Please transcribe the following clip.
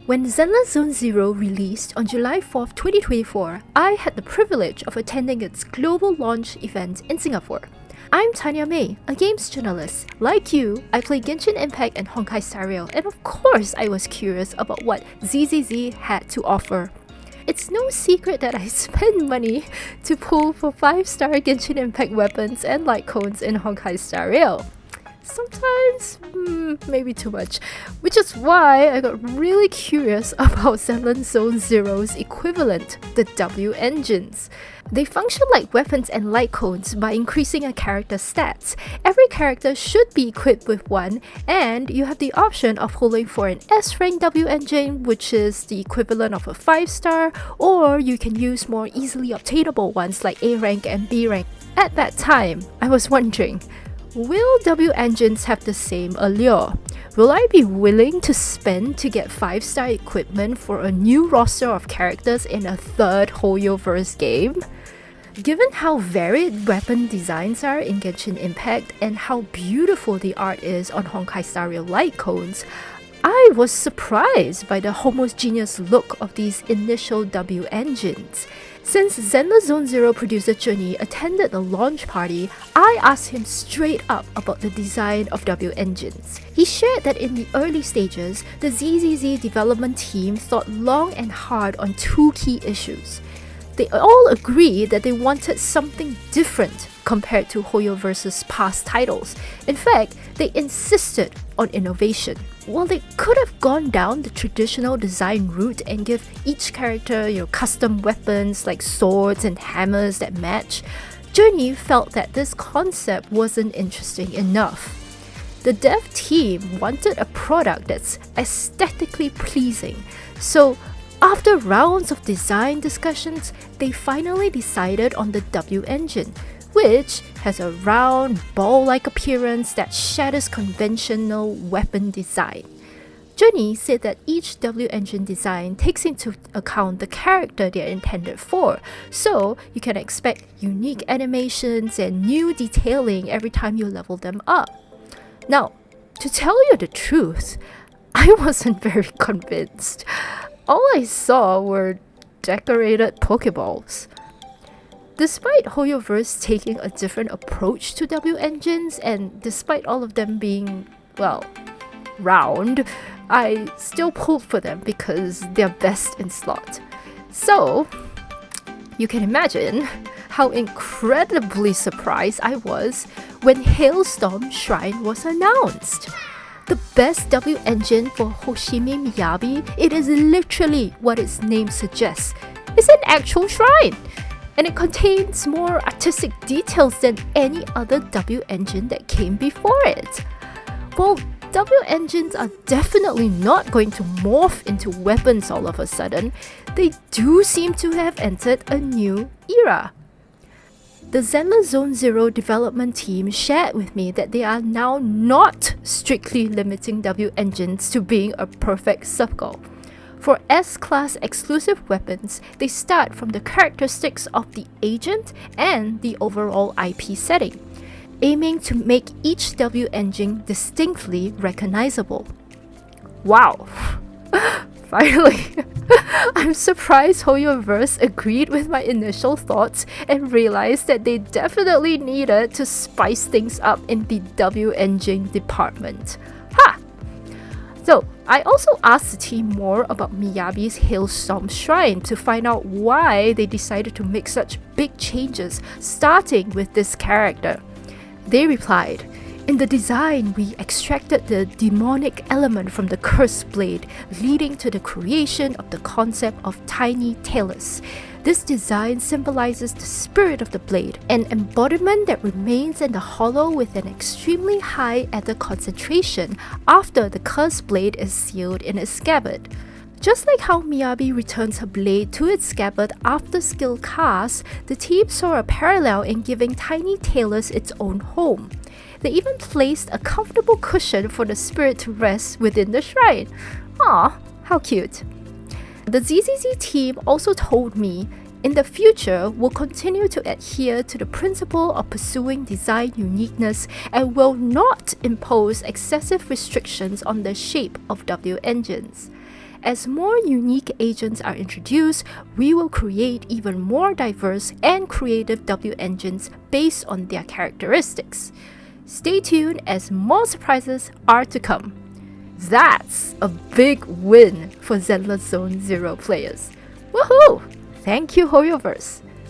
When Zenless Zone Zero released on July 4th, 2024, I had the privilege of attending its global launch event in Singapore. I'm Tania Mae, a games journalist. Like you, I play Genshin Impact and Honkai Star Rail, and of course I was curious about what ZZZ had to offer. It's no secret that I spend money to pull for 5-star Genshin Impact weapons and light cones in Honkai Star Rail. Sometimes, maybe too much, which is why I got really curious about Zenless Zone Zero's equivalent, the W engines. They function like weapons and light cones by increasing a character's stats. Every character should be equipped with one, and you have the option of pulling for an S-rank W engine, which is the equivalent of a 5-star, or you can use more easily obtainable ones like A rank and B rank. At that time, I was wondering, will W engines have the same allure? Will I be willing to spend to get 5-star equipment for a new roster of characters in a third Hoyoverse game? Given how varied weapon designs are in Genshin Impact and how beautiful the art is on Honkai Star Rail light cones, I was surprised by the homogeneous look of these initial W engines. Since Zenless Zone Zero producer Zhenyu attended the launch party, I asked him straight up about the design of W engines. He shared that in the early stages, the ZZZ development team thought long and hard on two key issues. They all agreed that they wanted something different compared to Hoyoverse's past titles. In fact, they insisted on innovation. While they could have gone down the traditional design route and give each character custom weapons like swords and hammers that match, Zhenyu felt that this concept wasn't interesting enough. The dev team wanted a product that's aesthetically pleasing, so after rounds of design discussions, they finally decided on the W engine, which has a round, ball-like appearance that shatters conventional weapon design. Zhenyu said that each W engine design takes into account the character they're intended for, so you can expect unique animations and new detailing every time you level them up. Now, to tell you the truth, I wasn't very convinced. All I saw were decorated Pokeballs. Despite Hoyoverse taking a different approach to W engines, and despite all of them being, round, I still pulled for them because they're best in slot. So, you can imagine how incredibly surprised I was when Hailstorm Shrine was announced. The best W engine for Hoshimi Miyabi, it is literally what its name suggests. It's an actual shrine! And it contains more artistic details than any other W engine that came before it. While W engines are definitely not going to morph into weapons all of a sudden, they do seem to have entered a new era. The Zenless Zone Zero development team shared with me that they are now not strictly limiting W engines to being a perfect circle. For S-Class exclusive weapons, they start from the characteristics of the agent and the overall IP setting, aiming to make each W engine distinctly recognizable. Wow! Finally! I'm surprised Hoyoverse agreed with my initial thoughts and realized that they definitely needed to spice things up in the W engine department. Ha! So, I also asked the team more about Miyabi's Hailstorm Shrine to find out why they decided to make such big changes, starting with this character. They replied, "In the design, we extracted the demonic element from the cursed blade, leading to the creation of the concept of tiny tailors. This design symbolizes the spirit of the blade, an embodiment that remains in the hollow with an extremely high ether concentration after the cursed blade is sealed in its scabbard." Just like how Miyabi returns her blade to its scabbard after skill cast, the team saw a parallel in giving tiny tailors its own home. They even placed a comfortable cushion for the spirit to rest within the shrine. Aw, how cute. The ZZZ team also told me, in the future, we'll continue to adhere to the principle of pursuing design uniqueness and will not impose excessive restrictions on the shape of W engines. As more unique agents are introduced, we will create even more diverse and creative W engines based on their characteristics. Stay tuned as more surprises are to come. That's a big win for Zenless Zone Zero players. Woohoo! Thank you, Hoyoverse!